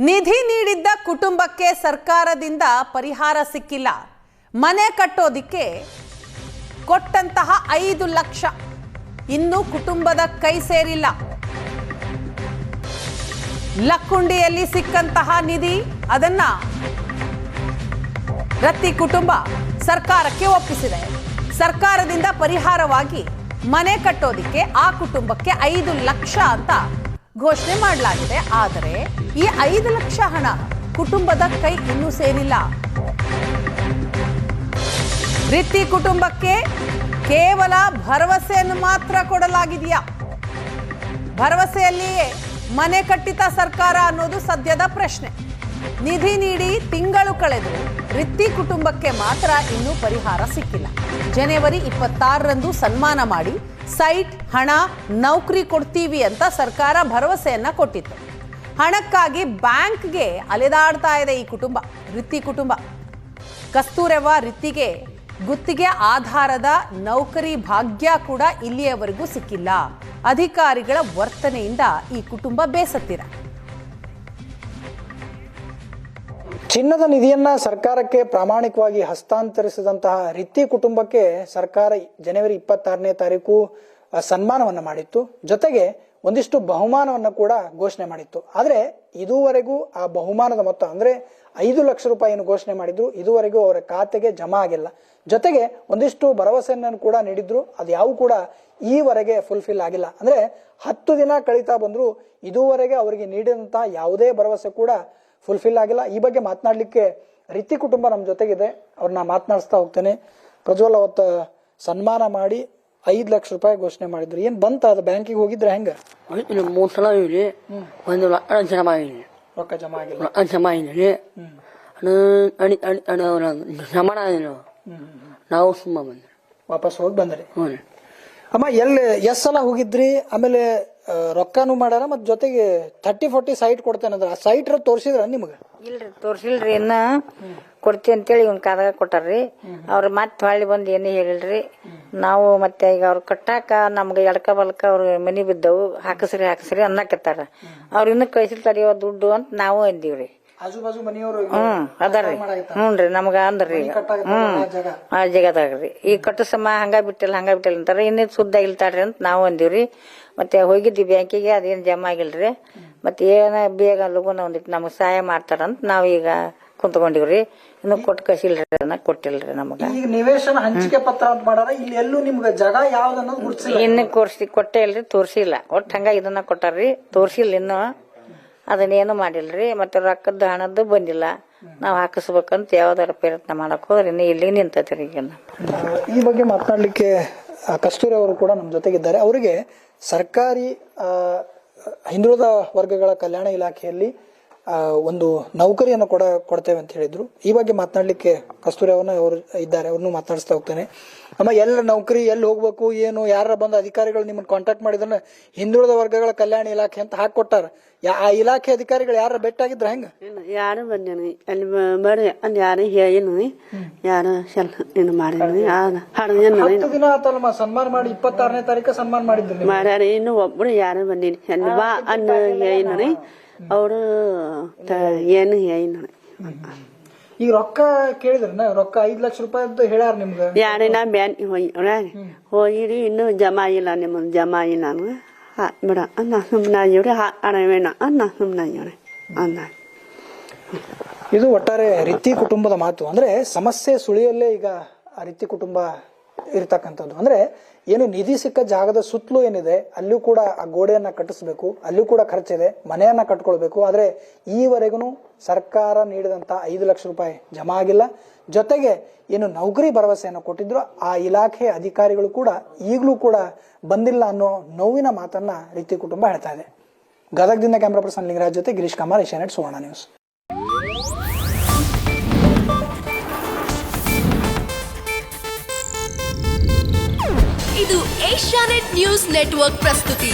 ನಿಧಿ ನೀಡಿದ್ದ ಕುಟುಂಬಕ್ಕೆ ಸರ್ಕಾರದಿಂದ ಪರಿಹಾರ ಸಿಕ್ಕಿಲ್ಲ. ಮನೆ ಕಟ್ಟೋದಿಕ್ಕೆ ಕೊಟ್ಟಂತಹ 5 ಲಕ್ಷ ಇನ್ನೂ ಕುಟುಂಬದ ಕೈ ಸೇರಿಲ್ಲ. ಲಕ್ಕುಂಡಿಯಲ್ಲಿ ಸಿಕ್ಕಂತಹ ನಿಧಿ ಅದನ್ನ ರತ್ತಿ ಕುಟುಂಬ ಸರ್ಕಾರಕ್ಕೆ ಒಪ್ಪಿಸಿದೆ. ಸರ್ಕಾರದಿಂದ ಪರಿಹಾರವಾಗಿ ಮನೆ ಕಟ್ಟೋದಿಕ್ಕೆ ಆ ಕುಟುಂಬಕ್ಕೆ 5 ಲಕ್ಷ ಅಂತ ಘೋಷಣೆ ಮಾಡಲಾಗಿದೆ. ಆದರೆ ಈ 5 ಲಕ್ಷ ಹಣ ಕುಟುಂಬದ ಕೈ ಇನ್ನೂ ಸೇರಿಲ್ಲ. ರಿತ್ತಿ ಕುಟುಂಬಕ್ಕೆ ಕೇವಲ ಭರವಸೆಯನ್ನು ಮಾತ್ರ ಕೊಡಲಾಗಿದೆಯಾ? ಭರವಸೆಯಲ್ಲಿಯೇ ಮನೆ ಕಟ್ಟಿತ ಸರ್ಕಾರ ಅನ್ನೋದು ಸದ್ಯದ ಪ್ರಶ್ನೆ. ನಿಧಿ ನೀಡಿ ತಿಂಗಳು ಕಳೆದು ರಿತ್ತಿ ಕುಟುಂಬಕ್ಕೆ ಮಾತ್ರ ಇನ್ನೂ ಪರಿಹಾರ ಸಿಕ್ಕಿಲ್ಲ. ಜನವರಿ 26ರಂದು ಸನ್ಮಾನ ಮಾಡಿ ಸೈಟ್, ಹಣ, ನೌಕರಿ ಕೊಡ್ತೀವಿ ಅಂತ ಸರ್ಕಾರ ಭರವಸೆಯನ್ನ ಕೊಟ್ಟಿತ್ತು. ಹಣಕ್ಕಾಗಿ ಬ್ಯಾಂಕ್ಗೆ ಅಲೆದಾಡ್ತಾ ಇದೆ ಈ ಕುಟುಂಬ, ರಿತ್ತಿ ಕುಟುಂಬ. ಕಸ್ತೂರವ್ವ ರಿತ್ತಿಗೆ ಗುತ್ತಿಗೆ ಆಧಾರದ ನೌಕರಿ ಭಾಗ್ಯ ಕೂಡ ಇಲ್ಲಿಯವರೆಗೂ ಸಿಕ್ಕಿಲ್ಲ. ಅಧಿಕಾರಿಗಳ ವರ್ತನೆಯಿಂದ ಈ ಕುಟುಂಬ ಬೇಸತ್ತಿದೆ. ಚಿನ್ನದ ನಿಧಿಯನ್ನ ಸರ್ಕಾರಕ್ಕೆ ಪ್ರಾಮಾಣಿಕವಾಗಿ ಹಸ್ತಾಂತರಿಸಿದಂತಹ ರಿತ್ತಿ ಕುಟುಂಬಕ್ಕೆ ಸರ್ಕಾರ ಜನವರಿ 26ನೇ ತಾರೀಕು ಸನ್ಮಾನವನ್ನ ಮಾಡಿತ್ತು. ಜೊತೆಗೆ ಒಂದಿಷ್ಟು ಬಹುಮಾನವನ್ನ ಕೂಡ ಘೋಷಣೆ ಮಾಡಿತ್ತು. ಆದ್ರೆ ಇದುವರೆಗೂ ಆ ಬಹುಮಾನದ ಮೊತ್ತ ಅಂದ್ರೆ 5 ಲಕ್ಷ ರೂಪಾಯಿಯನ್ನು ಘೋಷಣೆ ಮಾಡಿದ್ರು, ಇದುವರೆಗೂ ಅವರ ಖಾತೆಗೆ ಜಮಾ ಆಗಿಲ್ಲ. ಜೊತೆಗೆ ಒಂದಿಷ್ಟು ಭರವಸೆಯನ್ನು ಕೂಡ ನೀಡಿದ್ರು, ಅದು ಯಾವ ಕೂಡ ಈವರೆಗೆ ಫುಲ್ಫಿಲ್ ಆಗಿಲ್ಲ. ಅಂದ್ರೆ 10 ದಿನ ಕಳೀತಾ ಬಂದ್ರು, ಇದುವರೆಗೆ ಅವರಿಗೆ ನೀಡಿದಂತಹ ಯಾವುದೇ ಭರವಸೆ ಕೂಡ ಫುಲ್ಫಿಲ್ ಆಗಿಲ್ಲ. ಈ ಬಗ್ಗೆ ಮಾತನಾಡ್ಲಿಕ್ಕೆ ರಿತ್ತಿ ಕುಟುಂಬ ನಮ್ಮ ಜೊತೆಗಿದೆ, ಅವ್ರನ್ನ ಮಾತನಾಡಿಸ್ತಾ ಹೋಗ್ತೇನೆ. ಪ್ರಜ್ವಲ್, ಅವತ್ತು ಸನ್ಮಾನ ಮಾಡಿ 5 ಲಕ್ಷ ರೂಪಾಯಿ ಘೋಷಣೆ ಮಾಡಿದ್ರು, ಏನ್ ಬಂತ? ಅದು ಬ್ಯಾಂಕಿಗೆ ಹೋಗಿದ್ರೆ ಹೆಂಗ? 3 ಸಲ ಹೋಗಿ 1 ಲಕ್ಷ ಜಮಾ ಆಗಿದೆ. ರೊಕ್ಕ ಜಮಾ ಆಗಿಲ್ಲ? ಜಮಾ ಆಗಿದೆ. ಜಮಾ ನಾವು ಸುಮ್ಮ ಬಂದ್ರಿ, ವಾಪಸ್ ಹೋಗಿ ಬಂದ್ರಿ. ಹ್ಞೂ. ಅಮ್ಮ, ಎಷ್ಟ್ ಸಲ ಹೋಗಿದ್ರಿ? ಆಮೇಲೆ ರೊಕ್ಕನು ಮಾಡ್ಯಾರ, ಮತ್ ಜೊತೆಗೆ 30-40 ಸೈಟ್ ಕೊಡ್ತೇನಂದ್ರ ಆ ಸೈಟ್ ತೋರ್ಸಿದ್ರ ನಿಮ್ಗ? ಇಲ್ರಿ, ತೋರ್ಸಿಲ್ರಿ. ಇನ್ನ ಕೊಡ್ತೀವಿ ಅಂತೇಳಿ ಇವ್ನ ಕಾದಾಗ ಕೊಟ್ಟಾರ್ರಿ. ಅವ್ರ ಮತ್ತೆ ಹೊಳ್ಳಿ ಬಂದು ಏನು ಹೇಳಿಲ್ರಿ. ನಾವು ಮತ್ತೆ ಈಗ ಅವ್ರು ಕಟ್ಟಾಕ ನಮ್ಗೆ ಎಡ್ಕ ಬಲ್ಕ ಅವ್ರ ಮನಿ ಬಿದ್ದವು, ಹಾಕಸ್ರಿ ಅನ್ನಕತ್ತಾರ. ಅವ್ರ ಇನ್ನು ಕಳ್ಸಿರ್ತಾರ ದುಡ್ಡು ಅಂತ ನಾವು ಅಂದೀವ್ರಿ. ಆಜು ಬಾಜು ಮನಿಯವರು ಅದಾರ್ರಿ. ಹ್ಞೂನ್ರಿ, ನಮ್ಗ ಅಂದ್ರಿ ಈಗ ಆ ಜಗದಾಗ್ರಿ ಈ ಕಟ್ಟಸಮ್ಮ ಹಂಗ ಬಿಟ್ಟಿಲ್ಲ ಅಂತಾರ. ಇನ್ನೇ ಸುದ್ದ ಇಲ್ತಾಡ್ರಿ ಅಂತ ನಾವು ಅಂದಿವ್ರಿ. ಮತ್ತೆ ಹೋಗಿದ್ವಿ ಬ್ಯಾಂಕಿಗೆ, ಅದೇನ್ ಜಮಾ ಆಗಿಲ್ರಿ. ಮತ್ತೆ ಏನ ಬೇಗ ಲಗುನ ಒಂದಿಟ್ಟು ನಮಗ್ ಸಹಾಯ ಮಾಡ್ತಾರಂತ ನಾವೀಗ ಕುಂತ್ಕೊಂಡಿವ್ರಿ. ಇನ್ನು ಕೊಟ್ಟು ಕಸಿಲ್ರಿ, ಕೊಟ್ಟಿಲ್ರಿ ನಮಗ. ಈಗ ನಿವೇಶನ ಹಂಚಿಕೆ ಪತ್ರ ಅಂತ ಮಾಡಾರ, ಇಲ್ಲಿ ಎಲ್ಲೂ ನಿಮ್ಗ ಜಾಗ ಯಾವ್ದು ಅನ್ನೋದು ಗುರುತಿಸಿಲ್ಲ. ಇನ್ನು ಕೊಟ್ಟೆ ಇಲ್ರಿ, ತೋರ್ಸಿಲ್ಲ. ಒಟ್ಟು ಹಂಗ ಇದನ್ನ ಕೊಟ್ಟಾರ್ರಿ, ತೋರ್ಸಿಲ್ಲ. ಇನ್ನು ಅದನ್ನೇನು ಮಾಡಿಲ್ರಿ. ಮತ್ತೆ ರೊಕ್ಕದ ಹಣದ್ದು ಬಂದಿಲ್ಲ. ನಾವ್ ಹಾಕಿಸ್ಬೇಕಂತ ಯಾವ್ದಾರ ಪ್ರಯತ್ನ ಮಾಡಕ್ ಹೋದ್ರೆ ಇನ್ನು ಇಲ್ಲಿ ನಿಂತೈತ್ರಿ. ಈಗ ಈ ಬಗ್ಗೆ ಮಾತನಾಡ್ಲಿಕ್ಕೆ ಕಸ್ತೂರಿ ಅವರು ಕೂಡ ನಮ್ಮ ಜೊತೆಗಿದ್ದಾರೆ. ಅವರಿಗೆ ಸರ್ಕಾರಿ ಹಿಂದುಳಿದ ವರ್ಗಗಳ ಕಲ್ಯಾಣ ಇಲಾಖೆಯಲ್ಲಿ ಒಂದು ನೌಕರಿಯನ್ನು ಕೊಡ್ತೇವೆ ಅಂತ ಹೇಳಿದ್ರು. ಈ ಬಗ್ಗೆ ಮಾತನಾಡ್ಲಿಕ್ಕೆ ಕಸ್ತೂರಿ ಅವರು ಇದ್ದಾರೆ, ಅವ್ರನ್ನು ಮಾತಾಡಿಸ್ತಾ ಹೋಗ್ತೇನೆ. ಅಮ್ಮ, ಎಲ್ಲ ನೌಕರಿ ಎಲ್ಲಿ ಹೋಗ್ಬೇಕು ಏನು, ಯಾರ ಬಂದ ಅಧಿಕಾರಿಗಳು ನಿಮ್ಮನ್ನ ಕಾಂಟ್ಯಾಕ್ಟ್ ಮಾಡಿದ್ರೆ ಹಿಂದುಳಿದ ವರ್ಗಗಳ ಕಲ್ಯಾಣ ಇಲಾಖೆ ಅಂತ ಹಾಕೊಟ್ಟಾರ. ಆ ಇಲಾಖೆ ಅಧಿಕಾರಿಗಳು ಯಾರ ಭೇಟಿಯಾಗಿದ್ರ ಹೆಂಗ? ಯಾರು ಬಂದೇನಿ ಅಲ್ಲಿ ಬರೀ ಅಲ್ಲಿ ಯಾರು ಏನು ಯಾರು ಏನು ಮಾಡಿದ್ರಿ. 10 ದಿನ ಆತಲ್ಲಮ್ಮ ಸನ್ಮಾನ ಮಾಡಿ, 26ನೇ ತಾರೀಕು ಸನ್ಮಾನ ಮಾಡಿದ್ರಿ ಮಾಡ್ಯಾರ. ಇನ್ನು ಒಬ್ರು ಯಾರು ಬಂದೀನಿ ಅಲ್ಲಿ ಬಾ ಅನ್ನ ಏನು ಅವರು ಏನು ಏನು. ಈಗ ರೊಕ್ಕ ಕೇಳಿದ್ರ? ರೊಕ್ಕ 5 ಲಕ್ಷ ರೂಪಾಯಿ ಅಂತ ಹೇಳ್ಯಾರ ನಿಮ್ಗ? ಯಾರೇ ನಾ ಬ್ಯಾಂಕ್ ಹೋಗಿರಿ, ಇನ್ನು ಜಮಾ ಇಲ್ಲ, ನಿಮ್ಮದು ಜಮಾ ಇಲ್ಲ ಬಿಡ ಅನ್ನ ಸುಮ್ಮನೆ ಇವ್ರಿ ಅಣವೇಣ ಅನ್ನ ಸುಮ್ಮನೆ ಇವ್ರಿ ಅನ್ನ. ಇದು ಒಟ್ಟಾರೆ ರಿತ್ತಿ ಕುಟುಂಬದ ಮಾತು. ಅಂದ್ರೆ ಸಮಸ್ಯೆ ಸುಳಿಯಲ್ಲೇ ಈಗ ಆ ರಿತ್ತಿ ಕುಟುಂಬ ಇರ್ತಕ್ಕಂಥದ್ದು. ಅಂದ್ರೆ ಏನು ನಿಧಿ ಸಿಕ್ಕ ಜಾಗದ ಸುತ್ತಲೂ ಏನಿದೆ ಅಲ್ಲೂ ಕೂಡ ಆ ಗೋಡೆಯನ್ನ ಕಟ್ಟಿಸ್ಬೇಕು, ಅಲ್ಲೂ ಕೂಡ ಖರ್ಚಿದೆ, ಮನೆಯನ್ನ ಕಟ್ಕೊಳ್ಬೇಕು. ಆದ್ರೆ ಈವರೆಗೂ ಸರ್ಕಾರ ನೀಡಿದಂತ 5 ಲಕ್ಷ ರೂಪಾಯಿ ಜಮಾ ಆಗಿಲ್ಲ. ಜೊತೆಗೆ ಏನು ನೌಕರಿ ಭರವಸೆಯನ್ನು ಕೊಟ್ಟಿದ್ರು ಆ ಇಲಾಖೆ ಅಧಿಕಾರಿಗಳು ಕೂಡ ಈಗಲೂ ಕೂಡ ಬಂದಿಲ್ಲ ಅನ್ನೋ ನೋವಿನ ಮಾತನ್ನ ರಿತ್ತಿ ಕುಟುಂಬ ಹೇಳ್ತಾ ಇದೆ. ಗದಗದಿಂದ ಕ್ಯಾಮ್ರಾ ಪರ್ಸನ್ ಲಿಂಗರಾಜ್ ಜೊತೆ ಗಿರೀಶ್ ಕಮಾರ್, ಏಷ್ಯಾನೆಟ್ ಸುವರ್ಣ ನ್ಯೂಸ್. ಇದು ಏಷ್ಯಾನೆಟ್ ನ್ಯೂಸ್ ನೆಟ್ವರ್ಕ್ ಪ್ರಸ್ತುತಿ.